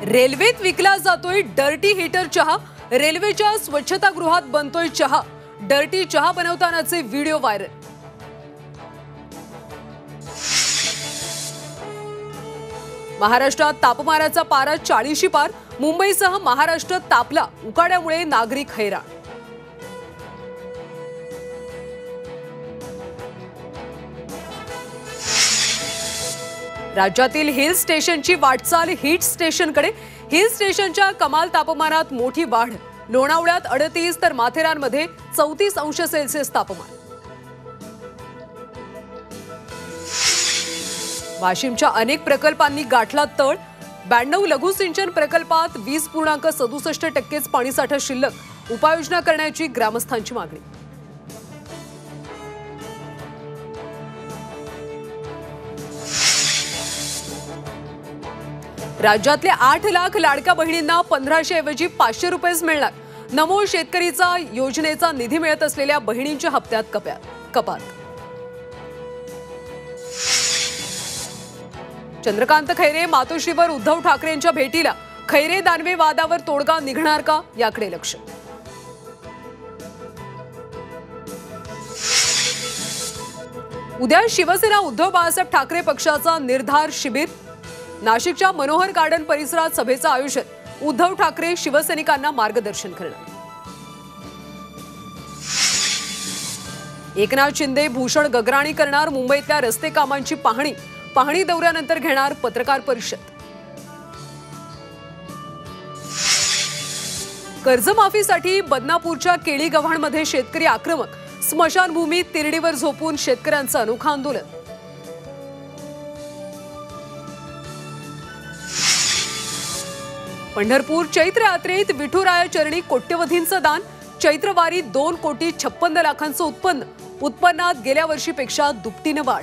रेल्वेत विकला जातोय डर्टी हीटर चहा। रेल्वेच्या स्वच्छतागृहात बनतोय चहा। डर्टी चहा बनवतानाचे व्हिडिओ व्हायरल। महाराष्ट्रात तापमानाचा पारा 40शी पार। मुंबईसह महाराष्ट्र तापला। उकाड्यामुळे नागरिक हैराण। राज्यातील हिल स्टेशनची वाटचाल हिट स्टेशनकडे। हिल स्टेशनच्या कमाल तापमानात मोठी वाढ। लोणावळ्यात 38 तर माथेरानमध्ये 34 अंश सेल्सिअस तापमान। वाशिमच्या अनेक प्रकल्पांनी गाठला तळ। 92 लघु सिंचन प्रकल्पात 20.67% पाणीसाठा शिल्लक। उपाययोजना करण्याची ग्रामस्थांची मागणी। राज्यातले 8 लाख लाडक्या बहिणींना 1500 ऐवजी 500 रुपये मिळणार। नमो शेतकरीचा योजनेचा निधी मिळत असलेल्या बहिणींच्या हप्त्यात कपात। चंद्रकांत खैरे मातोश्रीवर उद्धव ठाकरेंच्या भेटीला। खैरे दानवे वादावर तोडगा निघणार का याकडे लक्ष। उद्या शिवसेना उद्धव बाळासाहेब ठाकरे पक्षाचा निर्धार शिबिर। नाशिकच्या मनोहर गार्डन परिसरात सभेचं आयोजन। उद्धव ठाकरे शिवसैनिकांना मार्गदर्शन करणार। एकनाथ शिंदे भूषण गगराणी करणार। मुंबईतल्या रस्ते कामांची पाहणी दौऱ्यानंतर घेणार पत्रकार परिषद। कर्जमाफीसाठी बदनापूरच्या केळी गव्हाणमध्ये शेतकरी आक्रमक। स्मशानभूमीत तिरडीवर झोपून शेतकऱ्यांचं अनोखं आंदोलन। पंढरपूर चैत्र यात्रेत विठुराया चरणी कोट्यवधींचं दान। चैत्रवारी 2,56,00,000 उत्पन्न। उत्पन्नात गेल्या वर्षीपेक्षा दुपटीने वाढ।